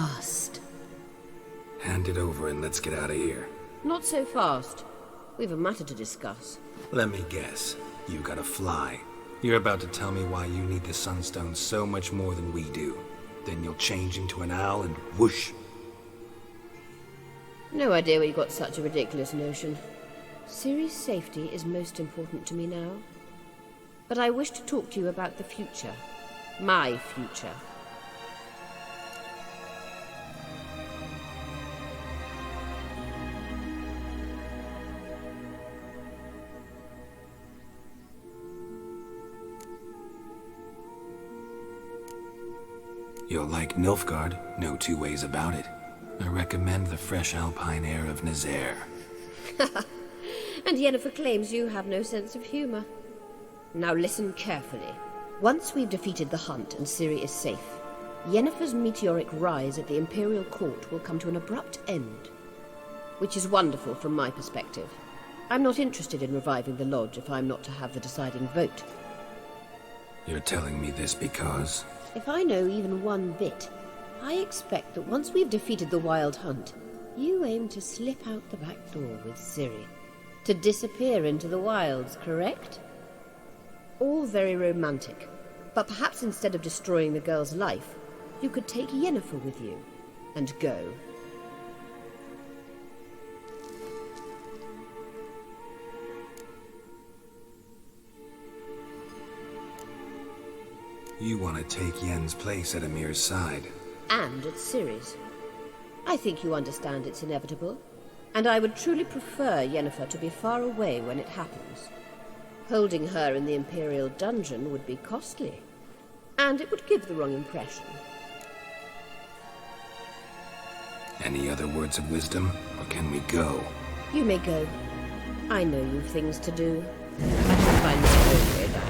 last. Hand it over and let's get out of here. Not so fast. We've a matter to discuss. Let me guess. You gotta fly. You're about to tell me why you need the Sunstone so much more than we do. Then you'll change into an owl and whoosh. No idea where you got such a ridiculous notion. Ciri's safety is most important to me now. But I wish to talk to you about the future. My future. You'll like Nilfgaard, no two ways about it. I recommend the fresh alpine air of Nazaire. And Yennefer claims you have no sense of humor. Now listen carefully. Once we've defeated the hunt and Ciri is safe, Yennefer's meteoric rise at the Imperial Court will come to an abrupt end. Which is wonderful from my perspective. I'm not interested in reviving the Lodge if I'm not to have the deciding vote. You're telling me this because... If I know even one bit, I expect that once we've defeated the Wild Hunt, you aim to slip out the back door with Ciri. To disappear into the wilds, correct? All very romantic. But perhaps instead of destroying the girl's life, you could take Yennefer with you and go. You want to take Yen's place at Amir's side. And at Ciri's. I think you understand it's inevitable, and I would truly prefer Yennefer to be far away when it happens. Holding her in the Imperial dungeon would be costly, and it would give the wrong impression. Any other words of wisdom, or can we go? You may go. I know you've things to do. I shall find my own way back.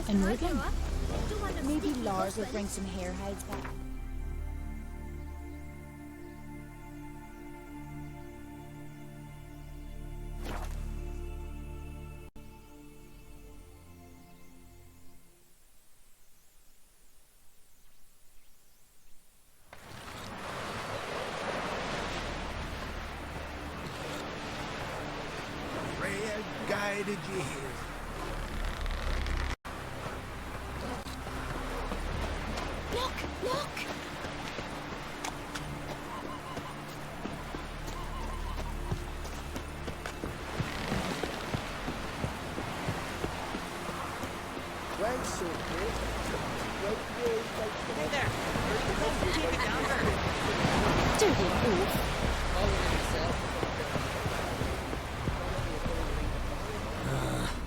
And again. Maybe Lars will bring some hair hides back. Freya guided you here. Look! Well, so good. Hey there! Keep it down there. Dirty fool.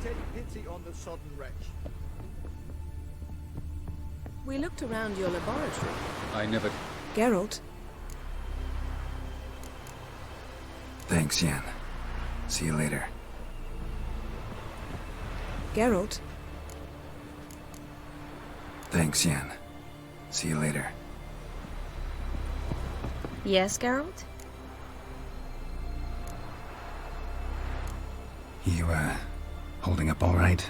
Take pity on the sodden wretch. We looked around your laboratory. I never... Geralt, Thanks, Yen. See you later. Geralt, Thanks, Yen. See you later. Yes, Geralt? You, holding up all right?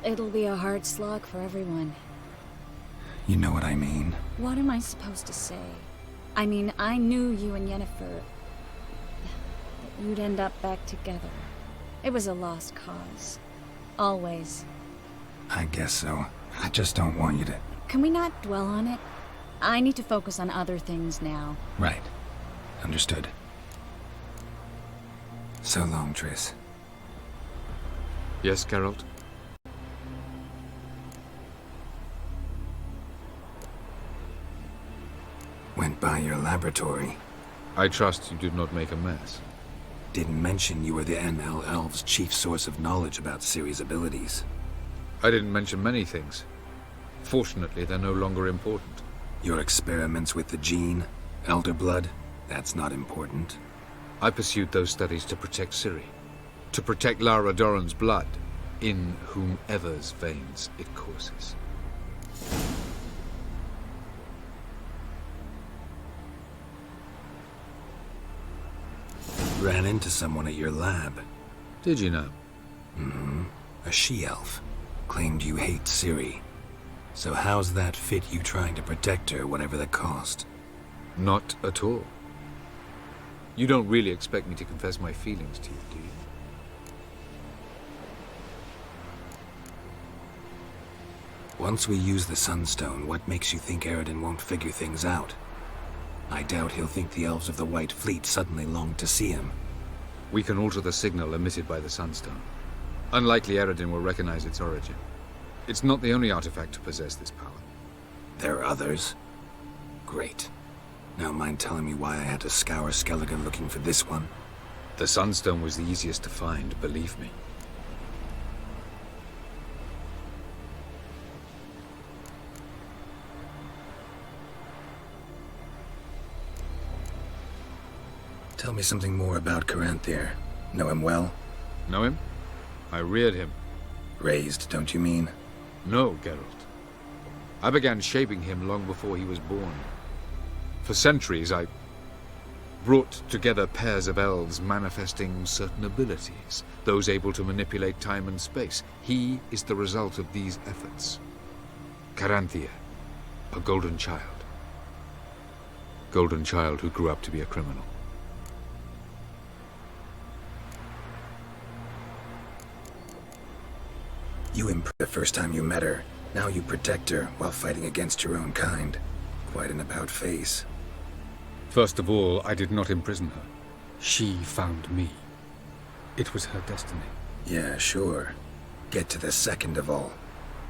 It'll be a hard slog for everyone. You know what I mean. What am I supposed to say? I mean, I knew you and Yennefer... that you'd end up back together. It was a lost cause. Always. I guess so. I just don't want you to... Can we not dwell on it? I need to focus on other things now. Right. Understood. So long, Triss. Yes, Geralt? Went by your laboratory. I trust you did not make a mess. Didn't mention you were the ML Elves' chief source of knowledge about Ciri's abilities. I didn't mention many things. Fortunately, they're no longer important. Your experiments with the gene, Elder Blood, that's not important. I pursued those studies to protect Ciri. To protect Lara Doran's blood, in whomever's veins it courses. Ran into someone at your lab. Did you know? A she-elf. Claimed you hate Ciri. So how's that fit you trying to protect her, whatever the cost? Not at all. You don't really expect me to confess my feelings to you, do you? Once we use the Sunstone, what makes you think Eredin won't figure things out? I doubt he'll think the Elves of the White Fleet suddenly longed to see him. We can alter the signal emitted by the Sunstone. Unlikely Eredin will recognize its origin. It's not the only artifact to possess this power. There are others? Great. Now mind telling me why I had to scour Skellige looking for this one? The Sunstone was the easiest to find, believe me. Tell me something more about Caranthir. Know him well? Know him? I reared him. Raised, don't you mean? No, Geralt. I began shaping him long before he was born. For centuries, I brought together pairs of elves manifesting certain abilities, those able to manipulate time and space. He is the result of these efforts. Caranthir, a golden child. Golden child who grew up to be a criminal. You improved the first time you met her. Now you protect her while fighting against your own kind. Quite an about-face. First of all, I did not imprison her. She found me. It was her destiny. Yeah, sure. Get to the second of all.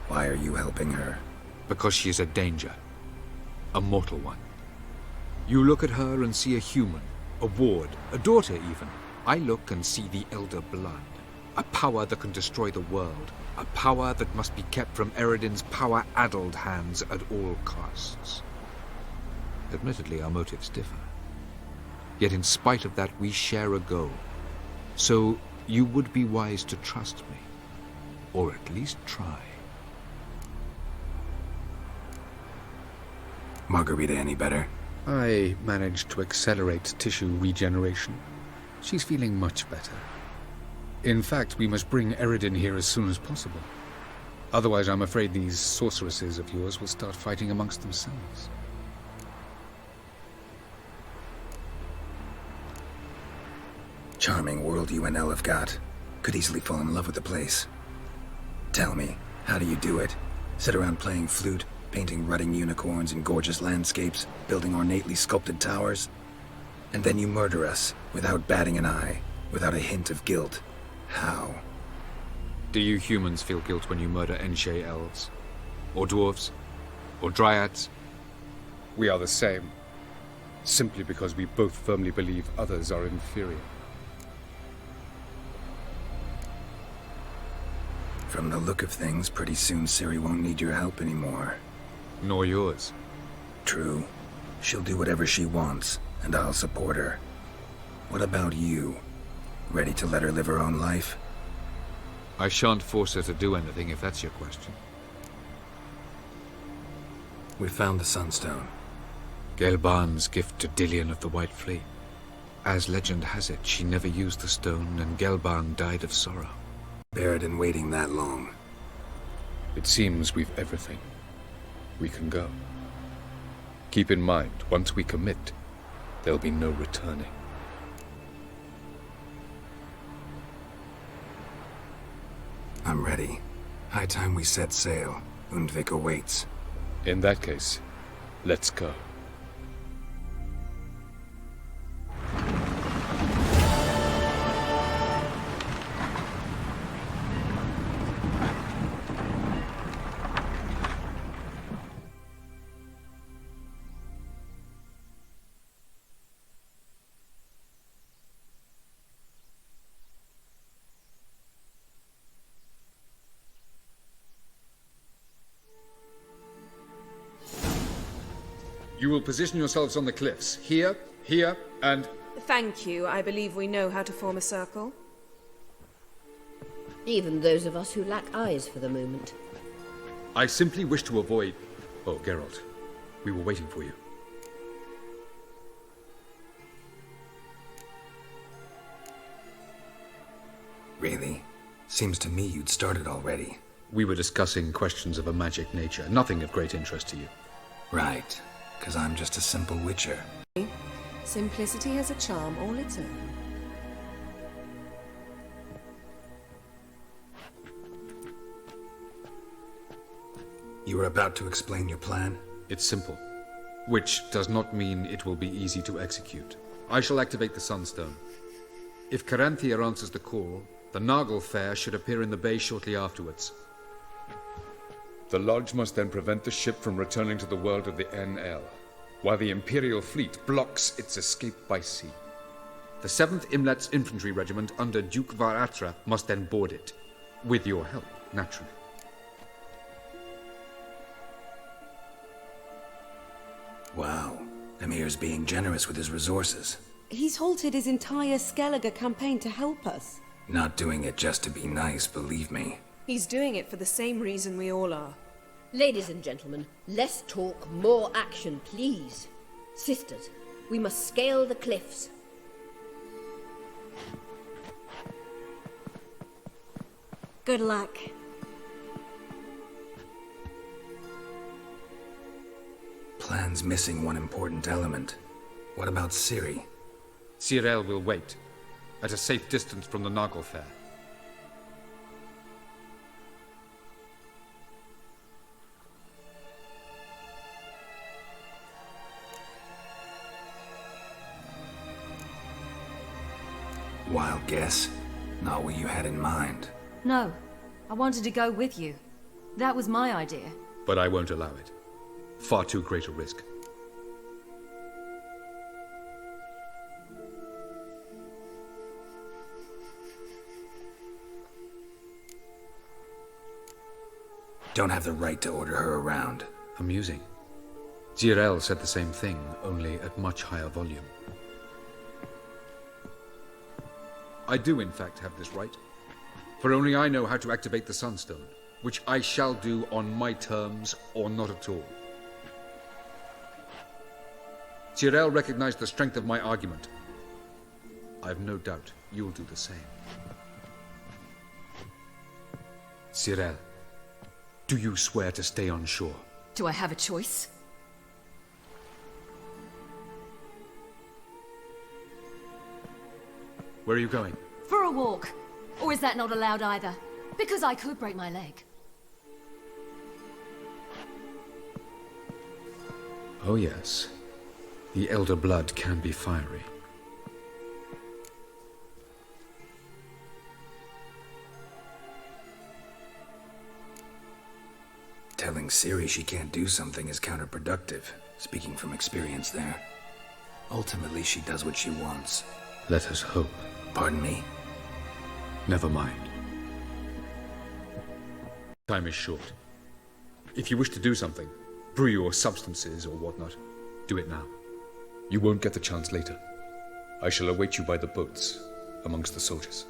Why are you helping her? Because she is a danger. A mortal one. You look at her and see a human, a ward, a daughter even. I look and see the Elder Blood. A power that can destroy the world. A power that must be kept from Eredin's power-addled hands at all costs. Admittedly, our motives differ. Yet in spite of that, we share a goal. So you would be wise to trust me. Or at least try. Margarita any better? I managed to accelerate tissue regeneration. She's feeling much better. In fact, we must bring Eridin here as soon as possible. Otherwise, I'm afraid these sorceresses of yours will start fighting amongst themselves. Charming world you and Elle have got. Could easily fall in love with the place. Tell me, how do you do it? Sit around playing flute, painting rutting unicorns in gorgeous landscapes, building ornately sculpted towers? And then you murder us, without batting an eye, without a hint of guilt. How? Do you humans feel guilt when you murder Enshe elves? Or dwarves? Or dryads? We are the same. Simply because we both firmly believe others are inferior. From the look of things, pretty soon Ciri won't need your help anymore. Nor yours. True. She'll do whatever she wants, and I'll support her. What about you? Ready to let her live her own life? I shan't force her to do anything, if that's your question. We found the Sunstone. Gelban's gift to Dillion of the White Fleet. As legend has it, she never used the stone, and Gelban died of sorrow. Eridin waiting that long. It seems we've everything. We can go. Keep in mind, once we commit, there'll be no returning. I'm ready. High time we set sail. Undvik awaits. In that case, let's go. You will position yourselves on the cliffs. Here, here, and... Thank you. I believe we know how to form a circle. Even those of us who lack eyes for the moment. I simply wish to avoid... Oh, Geralt. We were waiting for you. Really? Seems to me you'd started already. We were discussing questions of a magic nature, nothing of great interest to you. Right. 'Cause I'm just a simple witcher. Simplicity has a charm all its own. You were about to explain your plan? It's simple. Which does not mean it will be easy to execute. I shall activate the Sunstone. If Caranthia answers the call, the Nagel Fair should appear in the bay shortly afterwards. The Lodge must then prevent the ship from returning to the world of the NL, while the Imperial fleet blocks its escape by sea. The 7th Imlet's Infantry Regiment under Duke Varatra must then board it. With your help, naturally. Wow. Emir's being generous with his resources. He's halted his entire Skellige campaign to help us. Not doing it just to be nice, believe me. He's doing it for the same reason we all are. Ladies and gentlemen, less talk, more action, please. Sisters, we must scale the cliffs. Good luck. Plan's missing one important element. What about Ciri? Cyril will wait, at a safe distance from the Nagel Fair. Wild guess. Not what you had in mind. No, I wanted to go with you. That was my idea. But I won't allow it. Far too great a risk. Don't have the right to order her around. Amusing. Zirel said the same thing, only at much higher volume. I do, in fact, have this right. For only I know how to activate the Sunstone, which I shall do on my terms or not at all. Tyrell recognized the strength of my argument. I have no doubt you'll do the same. Tyrell, do you swear to stay on shore? Do I have a choice? Where are you going? For a walk. Or is that not allowed either? Because I could break my leg. Oh yes. The Elder Blood can be fiery. Telling Ciri she can't do something is counterproductive, speaking from experience there. Ultimately, she does what she wants. Let us hope. Pardon me? Never mind. Time is short. If you wish to do something, brew your substances or whatnot, do it now. You won't get the chance later. I shall await you by the boats, amongst the soldiers.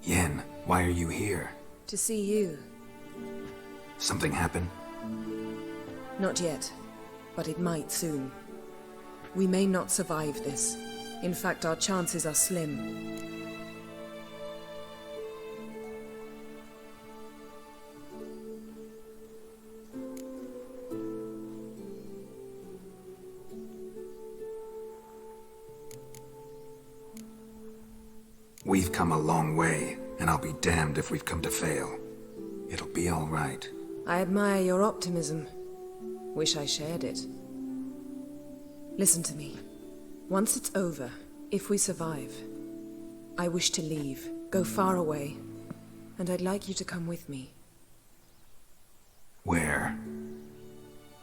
Yen, why are you here? To see you. Something happened? Not yet, but it might soon. We may not survive this. In fact, our chances are slim. We've come a long way, and I'll be damned if we've come to fail. It'll be all right. I admire your optimism. Wish I shared it. Listen to me. Once it's over, if we survive, I wish to leave, go far away, and I'd like you to come with me. Where?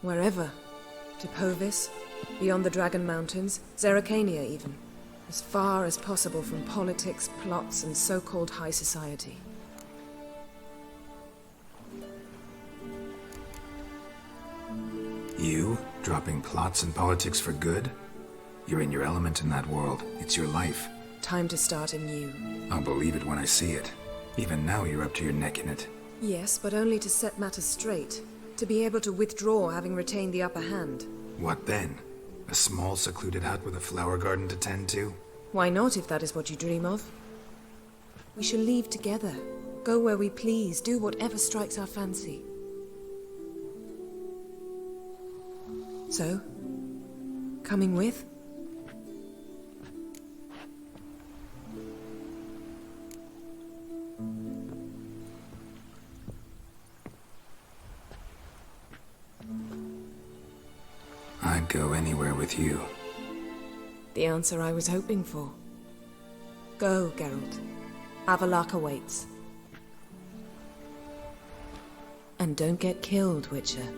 Wherever. To Povis, beyond the Dragon Mountains, Zeracania even. As far as possible from politics, plots, and so-called high society. You? Dropping plots and politics for good? You're in your element in that world. It's your life. Time to start anew. I'll believe it when I see it. Even now you're up to your neck in it. Yes, but only to set matters straight. To be able to withdraw having retained the upper hand. What then? A small secluded hut with a flower garden to tend to? Why not, if that is what you dream of? We shall leave together. Go where we please, do whatever strikes our fancy. So, coming with? I'd go anywhere with you. The answer I was hoping for. Go, Geralt. Avalok awaits. And don't get killed, Witcher.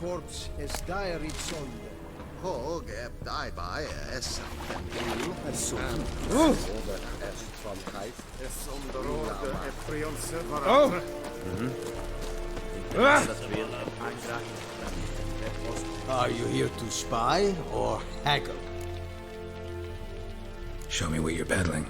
Corpse es dire sonde. Hog eb die by es Are you here to spy or haggle? Show me what you're battling.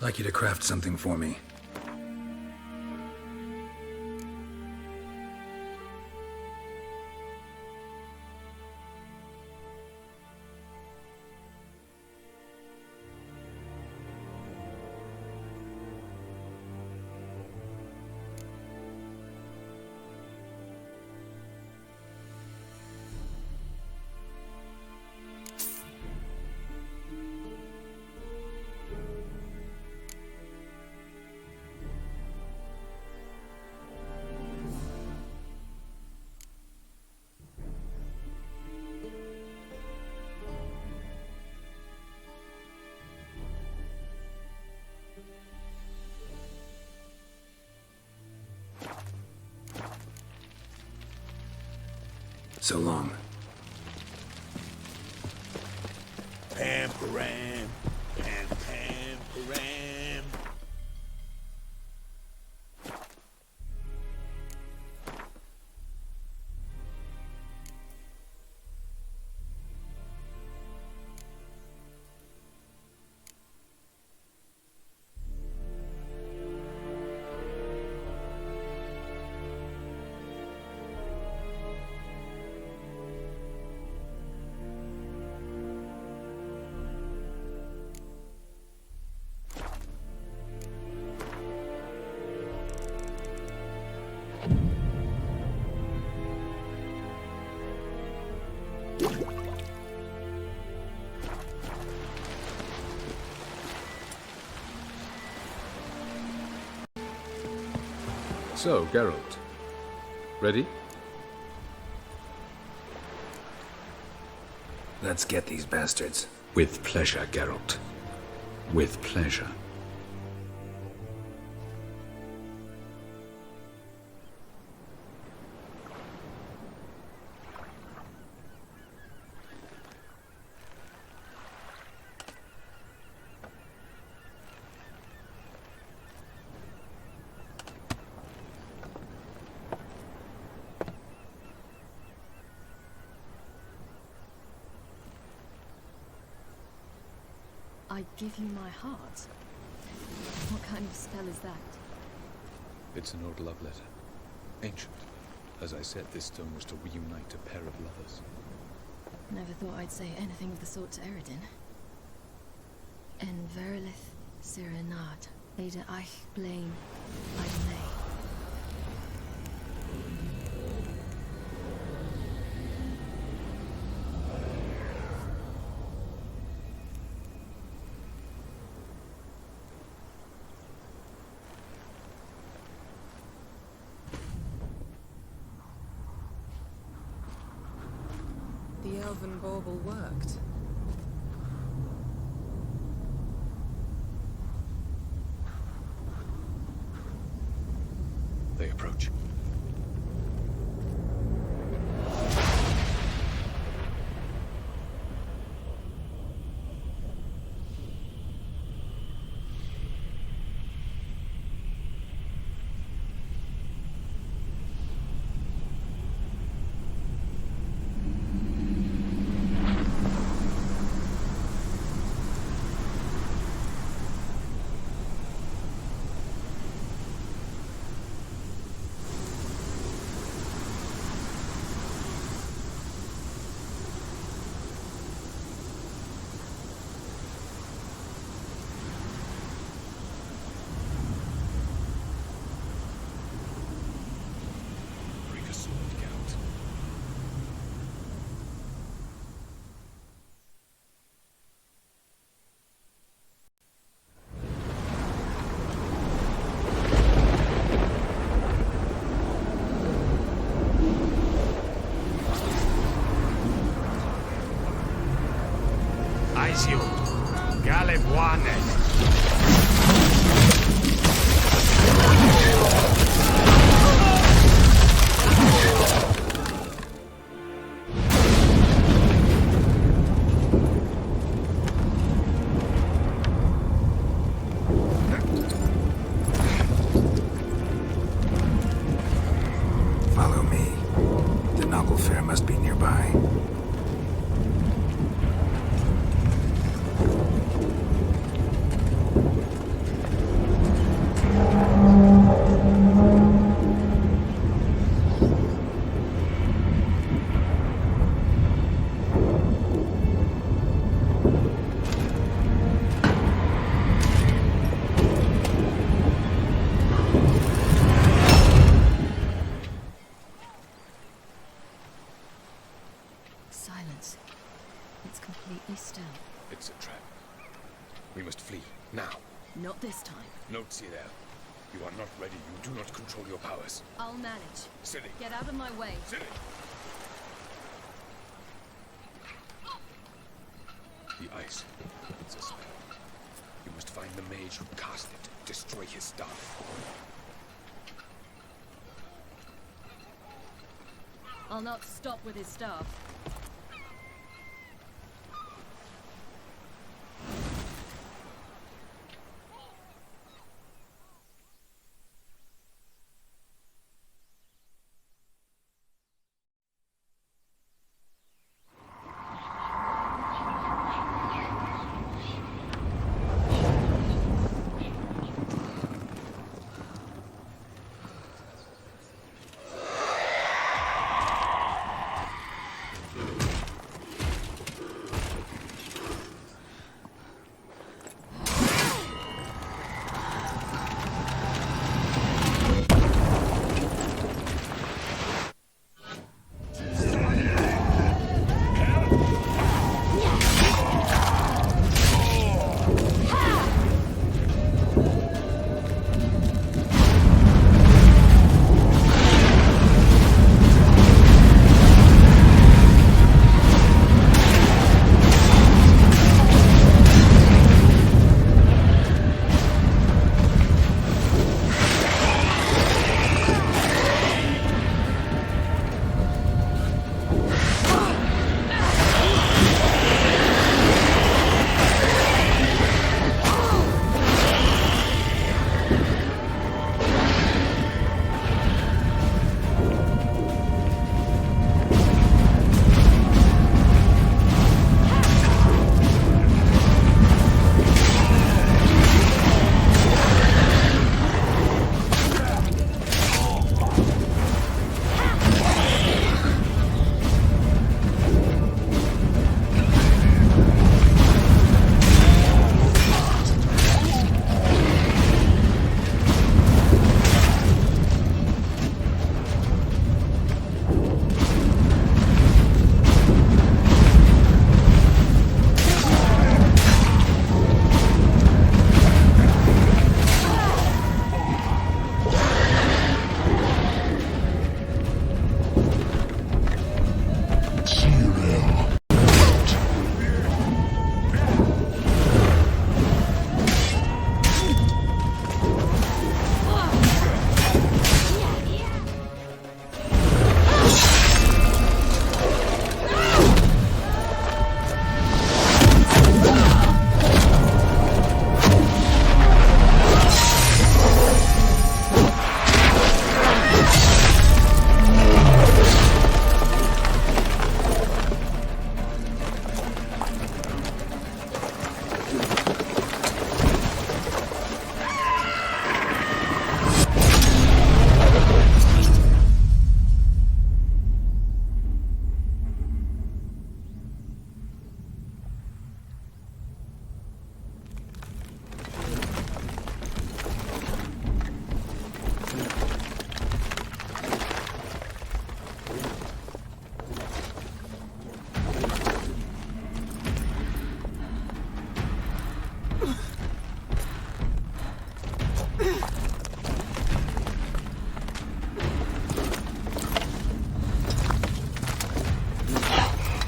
like you to craft something for me. So long. Pam-param, pam-pam-param. So, Geralt. Ready? Let's get these bastards. With pleasure, Geralt. With pleasure. I give you my heart. What kind of spell is that? It's an old love letter. Ancient. As I said, this stone was to reunite a pair of lovers. Never thought I'd say anything of the sort to Eredin. En verilith serenad, Ada eich blaen, I The elven bauble worked. They approach. Aisiu, Galebuane. Follow me. The noble fair must be nearby. Now. Not this time. Note, Cyril. You are not ready. You do not control your powers. I'll manage. Silly. Get out of my way. Silly. The ice. It's a spell. You must find the mage who cast it. Destroy his staff. I'll not stop with his staff.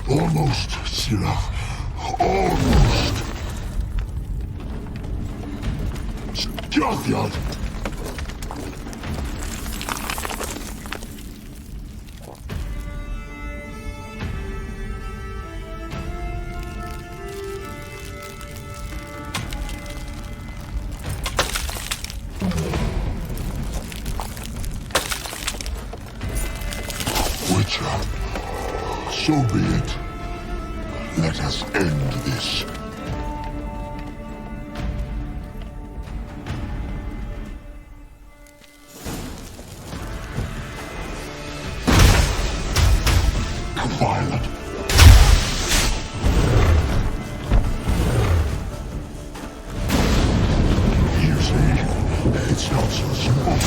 Almost, Sirah. Almost. Scathjad! Witcher, so be it. Let us end this. Violet. You see, it's not so simple.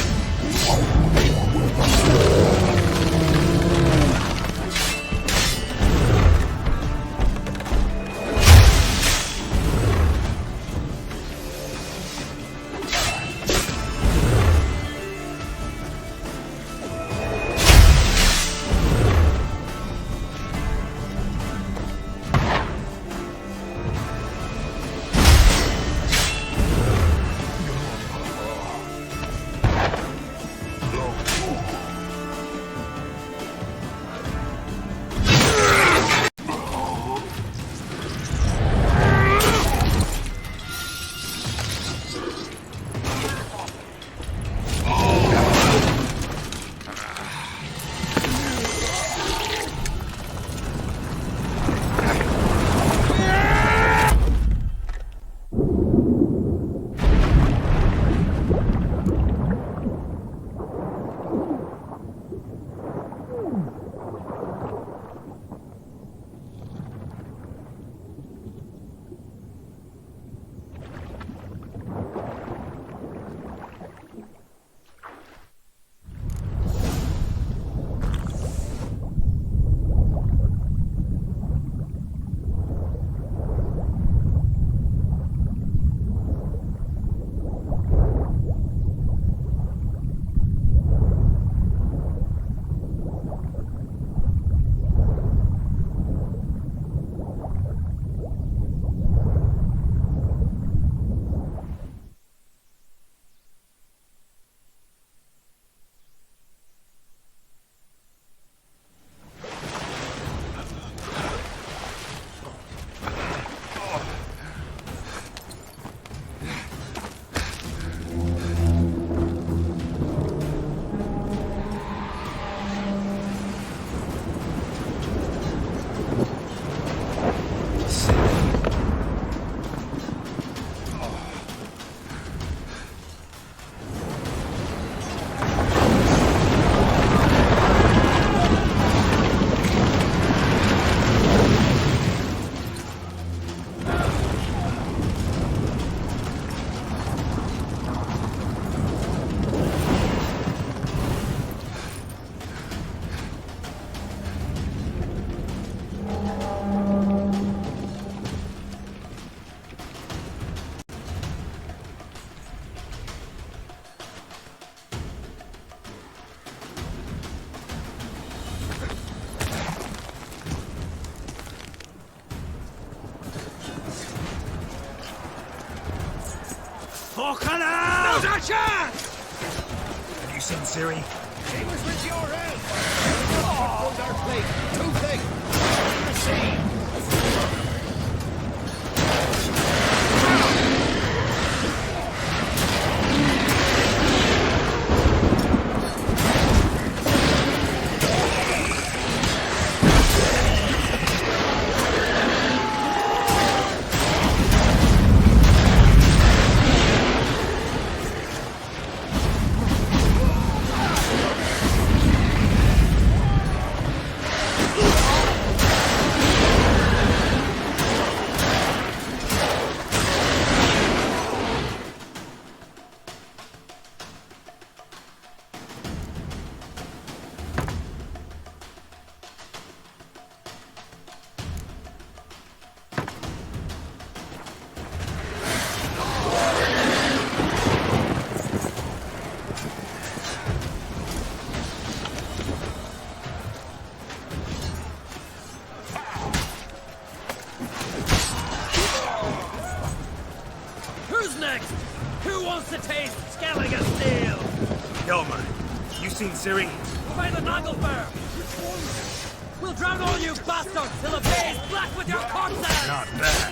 Have you seen Ciri? He was with your help! Oh, our plate! Too thick! The same! Seen Ciri? By the Nagelbear! We'll drown all you bastards till the bay is black with your corpses! Not bad.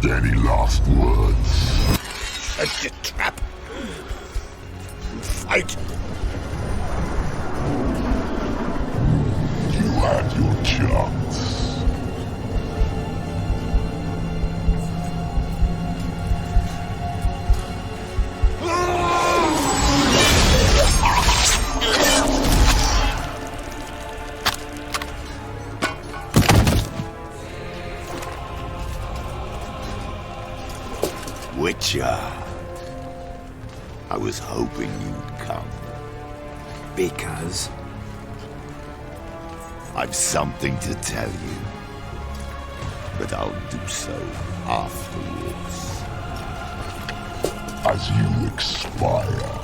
Any last words? Set your trap. Fight. You had your chance. Witcher. I was hoping you'd come. Because? I've something to tell you. But I'll do so afterwards. As you expire.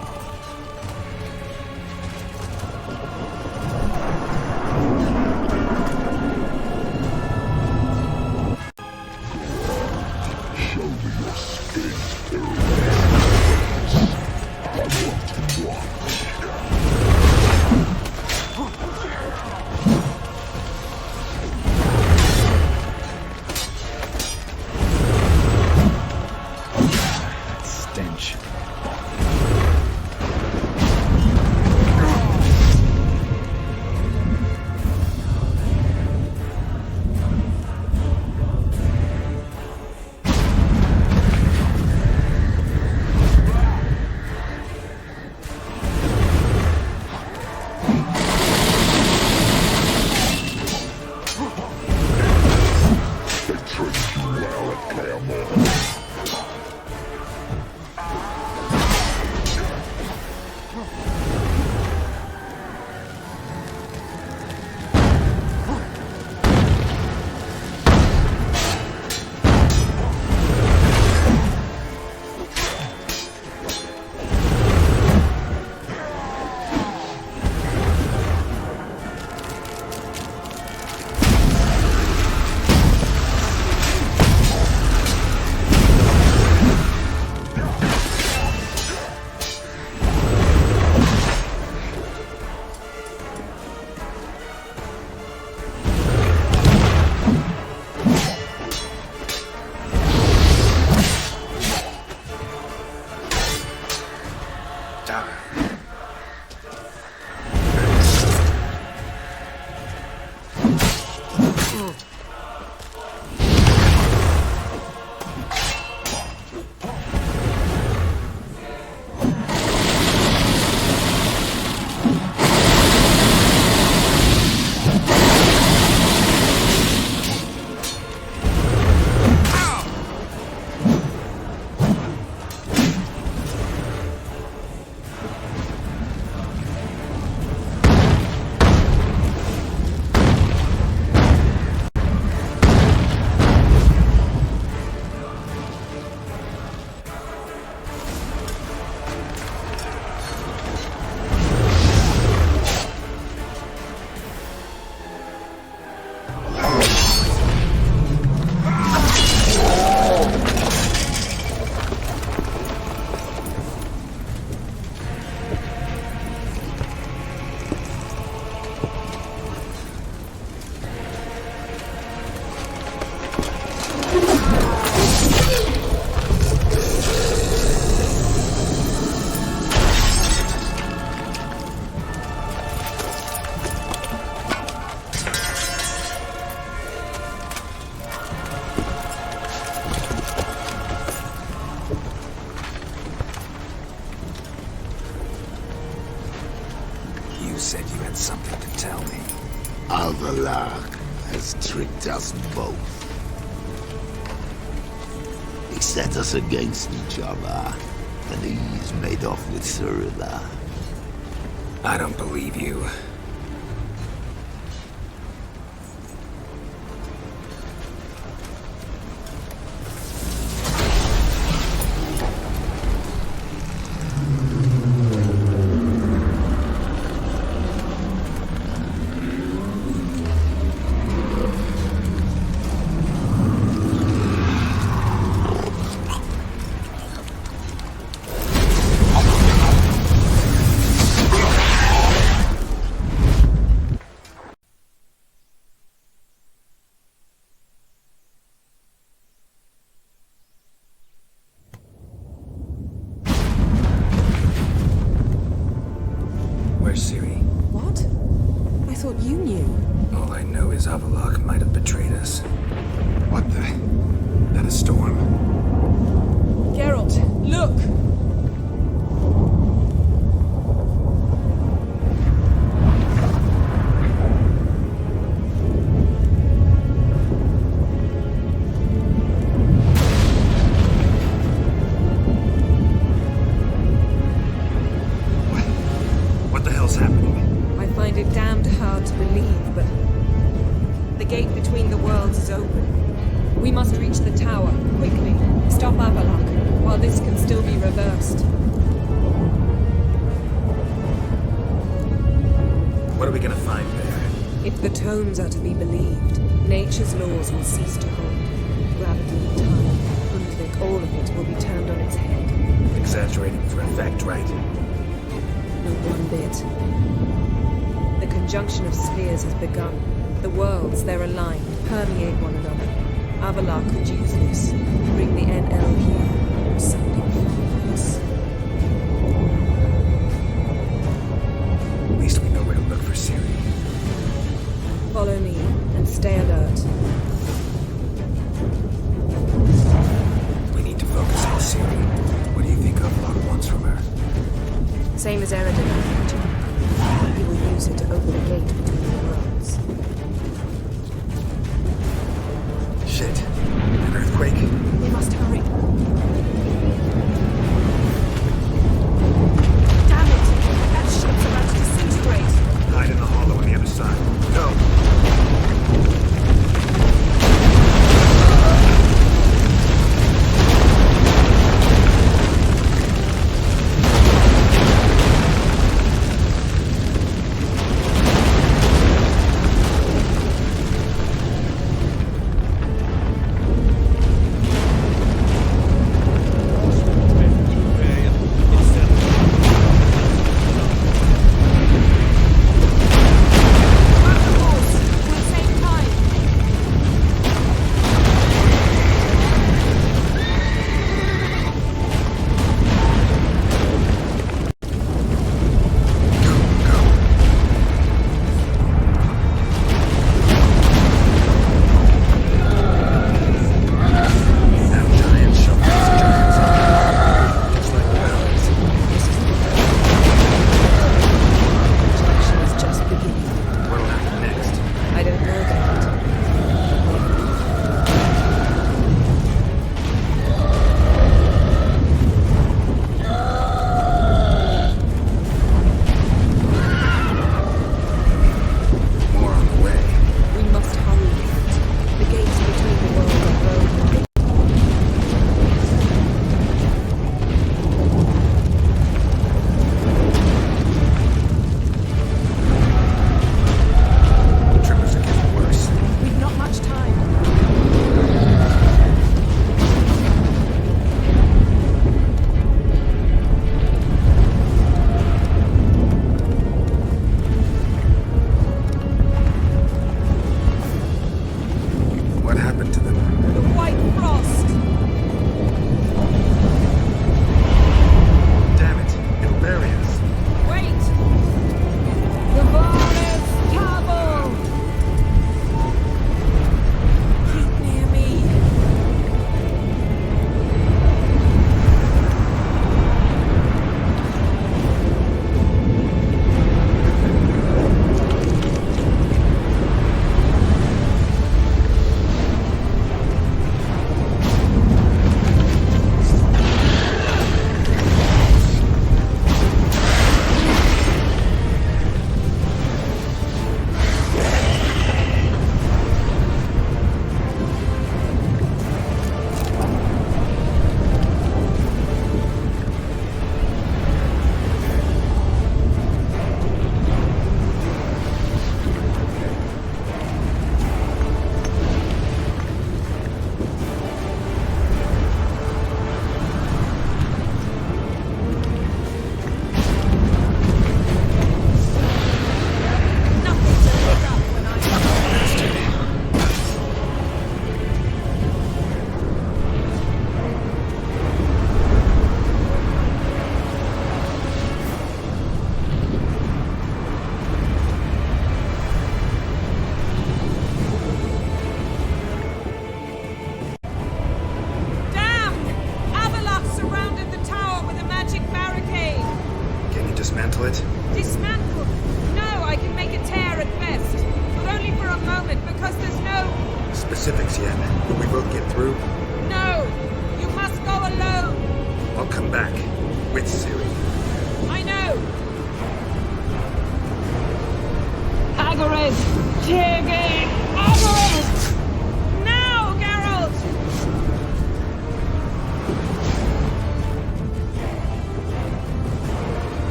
something to tell me. Avalar has tricked us both. He set us against each other, and he's made off with Cyrilla. I don't believe you. Where's Ciri? What? I thought you knew. All I know is Avalok might have betrayed us. What the? That a storm? Geralt, look! What the hell's happening? I find it damned hard to believe, but the gate between the worlds is open. We must reach the tower, quickly. Stop Avalok, while this can still be reversed. What are we gonna find there? If the tomes are to be believed, nature's laws will cease to hold. Gravity and time, Undvik, all of it will be turned on its head. Exaggerating for effect, right? Not one bit. The conjunction of spheres has begun. The worlds, they're aligned, permeate one another. Avalok could use this. Bring the NL here, or something far worse. At least we know where to look for Ciri. Follow me, and stay alert. We need to focus on Ciri. What do you think Avalok wants from her? Same as Eredin, I imagine. He will use it to open a gate between the worlds. Shit. An earthquake? We must hurry. Damn it! That ship's about to disintegrate! Hide in the hollow on the other side. Go!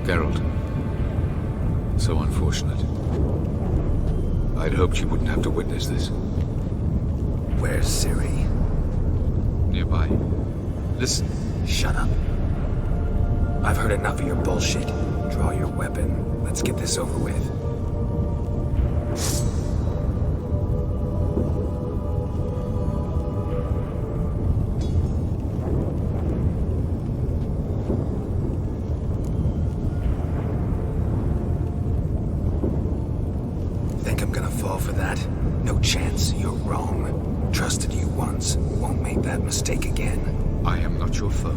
Geralt. So unfortunate. I'd hoped you wouldn't have to witness this. Where's Ciri? Nearby. Listen. Shut up. I've heard enough of your bullshit. Draw your weapon. Let's get this over with. Think I'm gonna fall for that? No chance. You're wrong. Trusted you once. Won't make that mistake again. I am not your foe.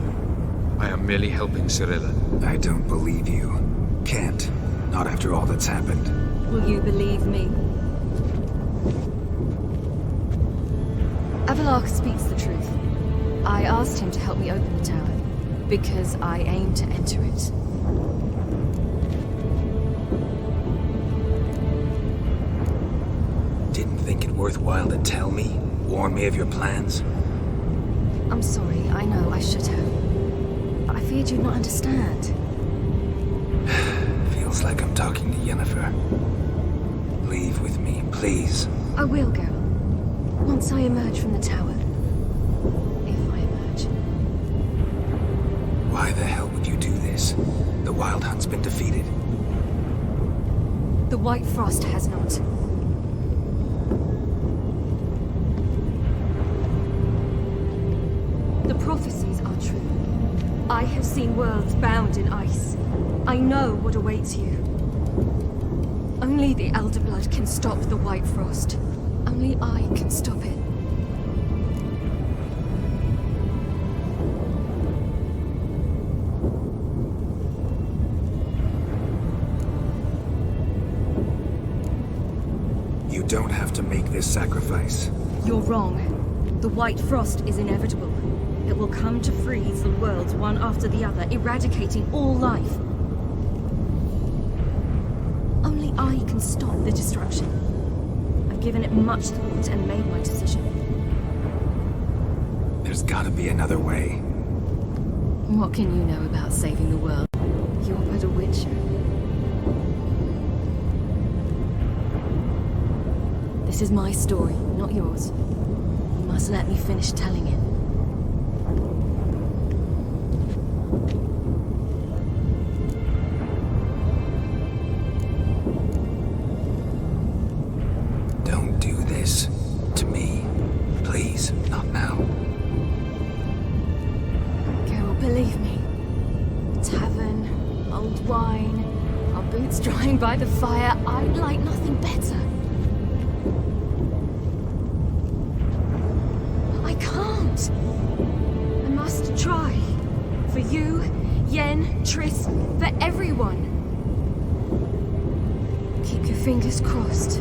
I am merely helping Cirilla. I don't believe you. Can't. Not after all that's happened. Will you believe me? Avalark speaks the truth. I asked him to help me open the tower, because I aim to enter it. Didn't think it worthwhile to tell me? Warn me of your plans? I'm sorry, I know I should have. But I feared you'd not understand. Feels like I'm talking to Yennefer. Leave with me, please. I will go. Once I emerge from the tower. If I emerge. Why the hell would you do this? The Wild Hunt's been defeated. The White Frost has not. The prophecies are true. I have seen worlds bound in ice. I know what awaits you. Only the Elder Blood can stop the White Frost. Only I can stop it. You don't have to make this sacrifice. You're wrong. The White Frost is inevitable. It will come to freeze the worlds one after the other, eradicating all life. Only I can stop the destruction. I've given it much thought and made my decision. There's gotta be another way. What can you know about saving the world? You're but a witcher. This is my story, not yours. You must let me finish telling it. Don't do this to me. Please, not now. Girl, believe me. Tavern, old wine, our boots drying by the fire. I'd like nothing better. I can't. I must try. For you, Yen, Triss, for everyone. Keep your fingers crossed.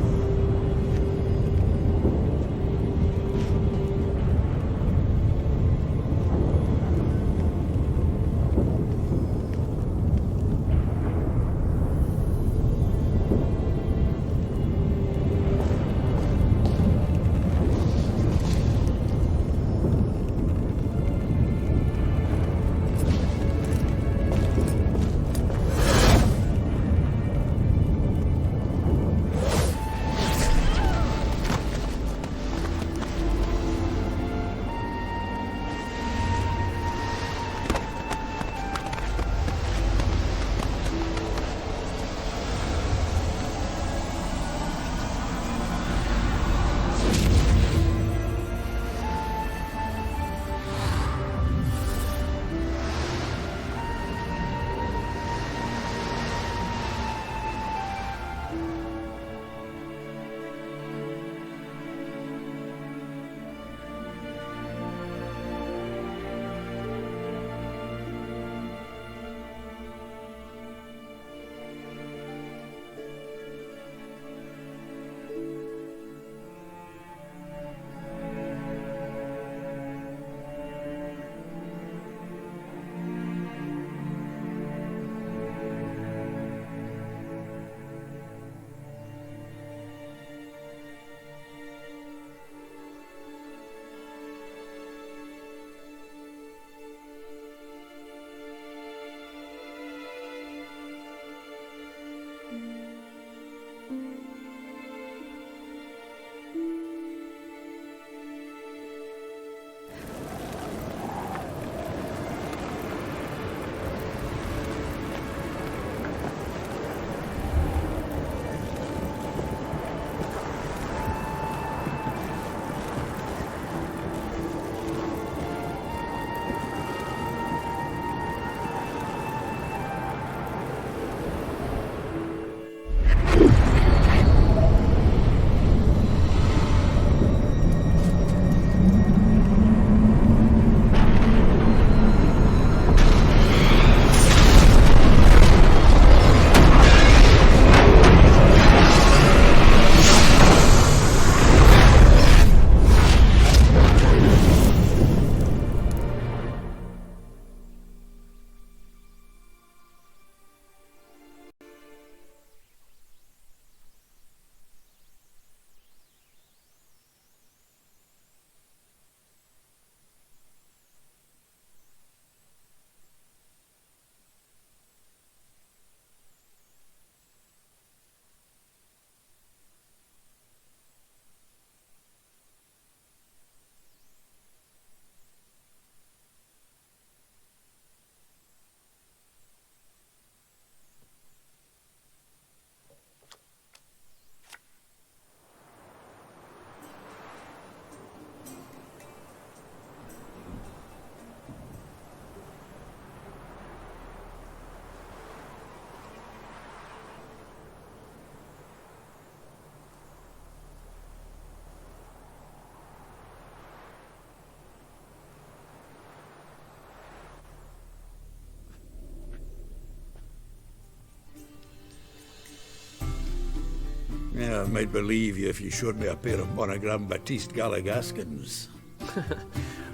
I might believe you if you showed me a pair of monogram Batiste Galligaskins.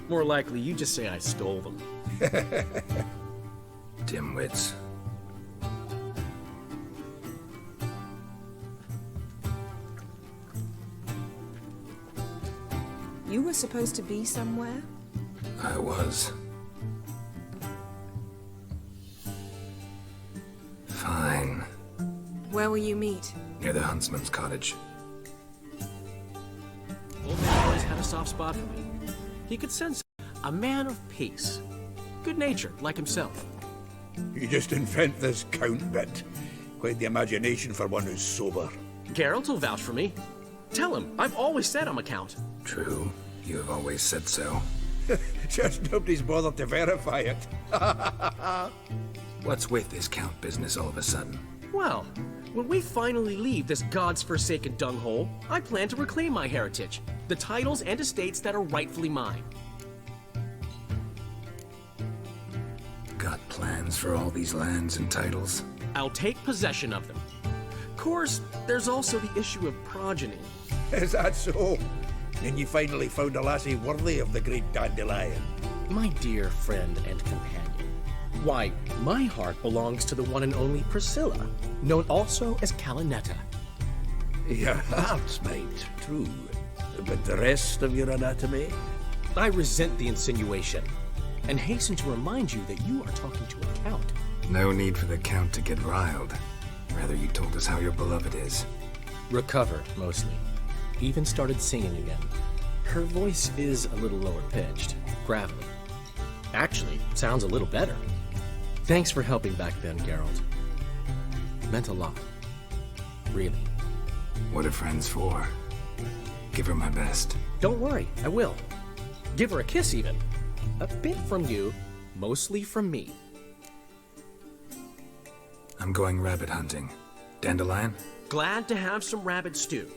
More likely you just say I stole them. Dimwits. You were supposed to be somewhere? I was. Fine. Where will you meet? Near the huntsman's cottage. Old man always had a soft spot for me. He could sense a man of peace. Good-natured, like himself. You just invent this count bit. Quite the imagination for one who's sober. Geralt will vouch for me. Tell him, I've always said I'm a count. True. You have always said so. Just nobody's bothered to verify it. What's with this count business all of a sudden? Well, when we finally leave this God's forsaken dunghole, I plan to reclaim my heritage, the titles and estates that are rightfully mine. Got plans for all these lands and titles? I'll take possession of them. Of course, there's also the issue of progeny. Is that so? Then you finally found a lassie worthy of the great dandelion. My dear friend and companion. Why, my heart belongs to the one and only Priscilla, known also as Calinetta. Your heart's mate, true. But the rest of your anatomy? I resent the insinuation, and hasten to remind you that you are talking to a count. No need for the count to get riled. Rather, you told us how your beloved is. Recovered, mostly. Even started singing again. Her voice is a little lower pitched, gravelly. Actually, sounds a little better. Thanks for helping back then, Geralt. Meant a lot. Really. What are friends for? Give her my best. Don't worry, I will. Give her a kiss, even. A bit from you, mostly from me. I'm going rabbit hunting. Dandelion? Glad to have some rabbit stew.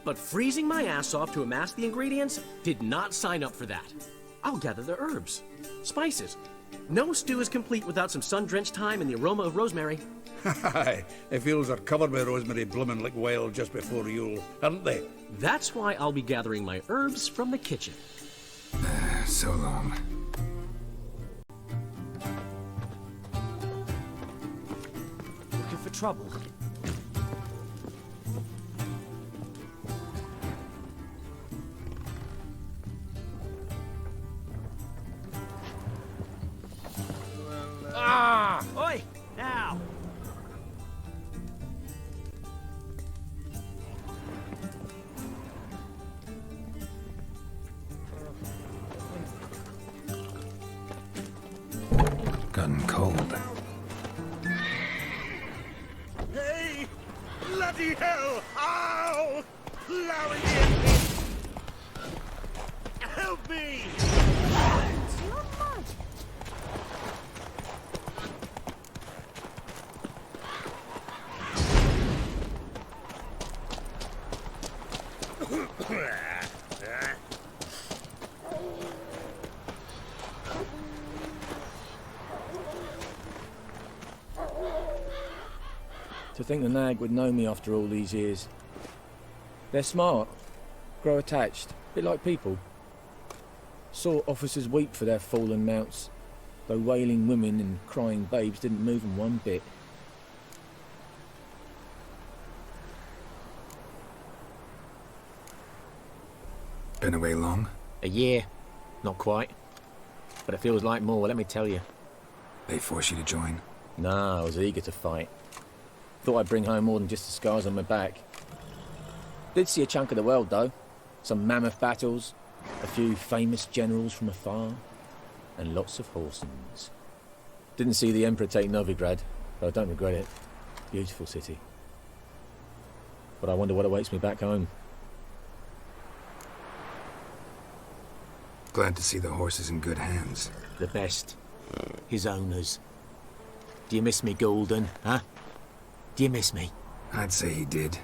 But freezing my ass off to amass the ingredients did not sign up for that. I'll gather the herbs, spices. No stew is complete without some sun-drenched thyme and the aroma of rosemary. Aye, the fields are covered with rosemary blooming like wild just before Yule, aren't they? That's why I'll be gathering my herbs from the kitchen. So long. Looking for trouble. Ah! Oi! Now! Gotten cold. Hey! Bloody hell! Ow! Larry! Help me! To think the nag would know me after all these years. They're smart, grow attached, a bit like people. Saw officers weep for their fallen mounts, though wailing women and crying babes didn't move them one bit. Been away long? A year. Not quite. But it feels like more, let me tell you. They force you to join? Nah, I was eager to fight. Thought I'd bring home more than just the scars on my back. Did see a chunk of the world, though. Some mammoth battles, a few famous generals from afar, and lots of horsens. Didn't see the Emperor take Novigrad, but I don't regret it. Beautiful city. But I wonder what awaits me back home. Glad to see the horses in good hands. The best. His owners. Do you miss me, Golden, huh? Do you miss me? I'd say he did.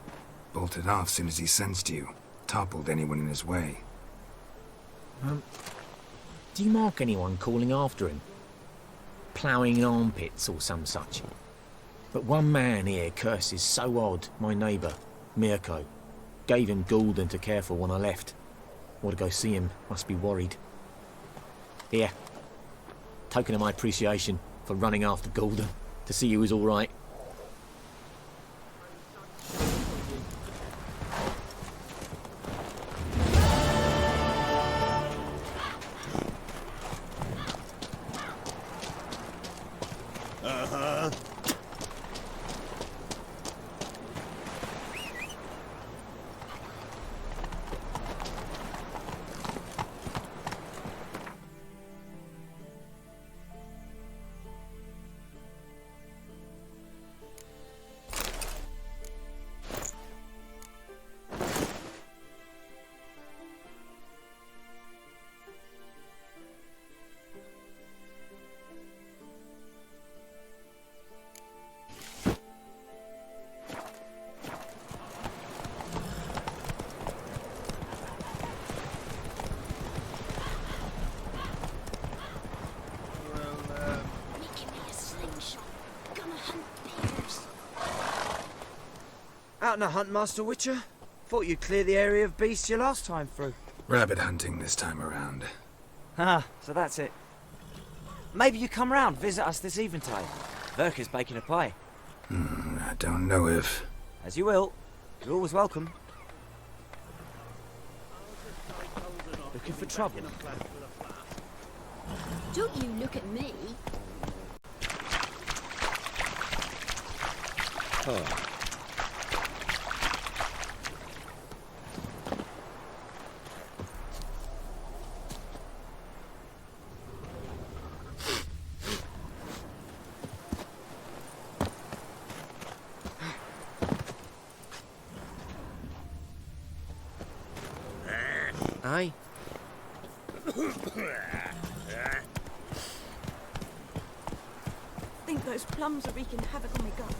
Bolted off soon as he sensed you. Toppled anyone in his way. Do you mark anyone calling after him? Ploughing in armpits or some such? But one man here curses so odd, my neighbour, Mirko. Gave him Goulden to care for when I left. Want to go see him, must be worried. Here. Token of my appreciation for running after Goulden, to see he was all right. Out on a hunt, Master Witcher? Thought you'd clear the area of beasts your last time through. Rabbit hunting this time around. Ah, so that's it. Maybe you come round, visit us this eventide. Verka's baking a pie. I don't know if... As you will. You're always welcome. Looking for trouble? Don't you look at me. Oh. Aye. Think those plums are wreaking havoc on my gut.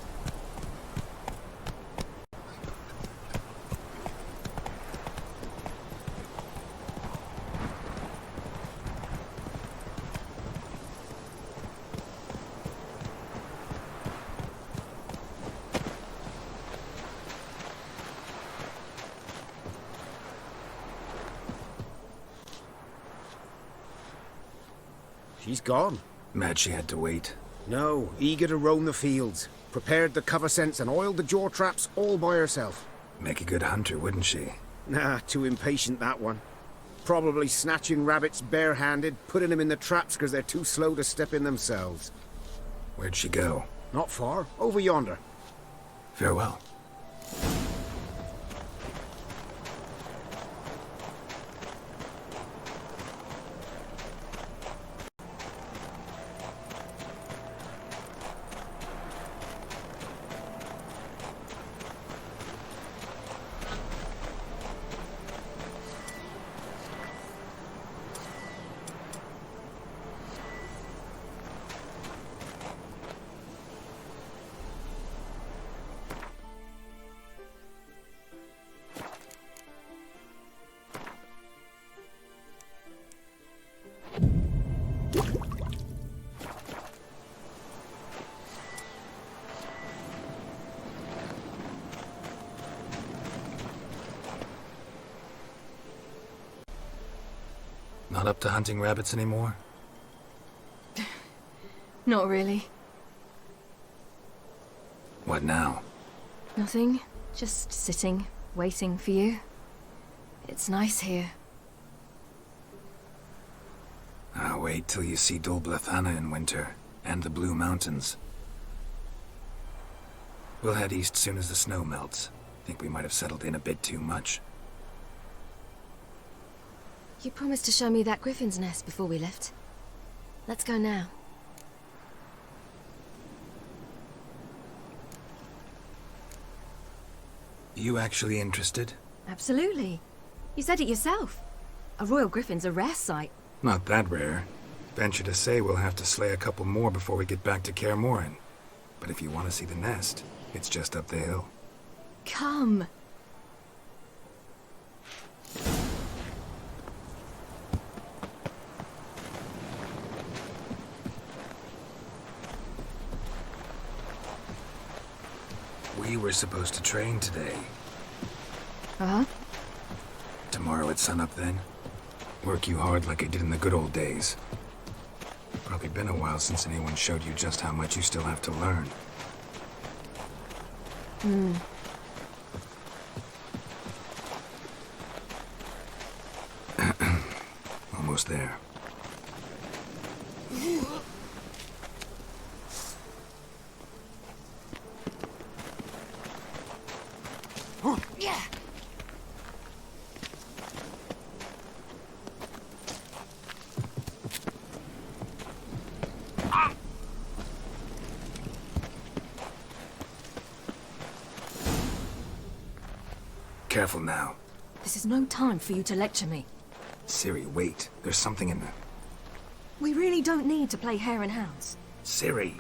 She's gone. Mad she had to wait. No, eager to roam the fields. Prepared the cover scents and oiled the jaw traps all by herself. Make a good hunter, wouldn't she? Nah, too impatient, that one. Probably snatching rabbits barehanded, putting them in the traps because they're too slow to step in themselves. Where'd she go? Not far. Over yonder. Farewell. Not up to hunting rabbits anymore? Not really. What now? Nothing. Just sitting, waiting for you. It's nice here. I'll wait till you see Dol Blathanna in winter, and the Blue Mountains. We'll head east soon as the snow melts. Think we might have settled in a bit too much. You promised to show me that griffin's nest before we left. Let's go now. You actually interested? Absolutely. You said it yourself. A royal griffin's a rare sight. Not that rare. Venture to say we'll have to slay a couple more before we get back to Kaer Morhen. But if you want to see the nest, it's just up the hill. Come. We were supposed to train today. Uh-huh. Tomorrow at sunup then? Work you hard like I did in the good old days. Probably been a while since anyone showed you just how much you still have to learn. Hmm. Almost there. Yeah. Careful now. This is no time for you to lecture me. Ciri, wait. There's something in the... We really don't need to play hare and hounds. Ciri!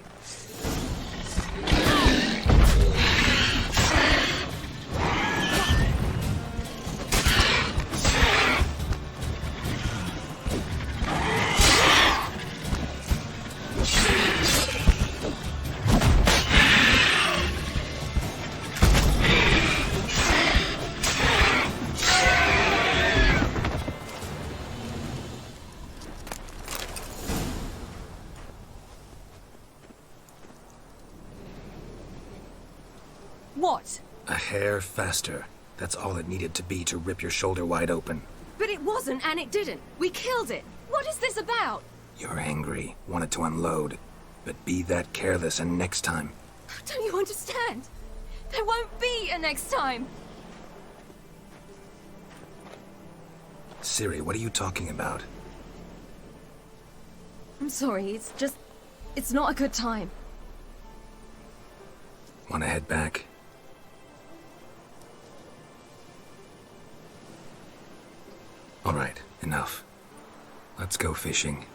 What? A hair faster. That's all it needed to be to rip your shoulder wide open. But it wasn't, and it didn't. We killed it. What is this about? You're angry, wanted to unload. But be that careless and next time. Don't you understand? There won't be a next time. Ciri, what are you talking about? I'm sorry, it's just... It's not a good time. Wanna head back? All right, enough. Let's go fishing.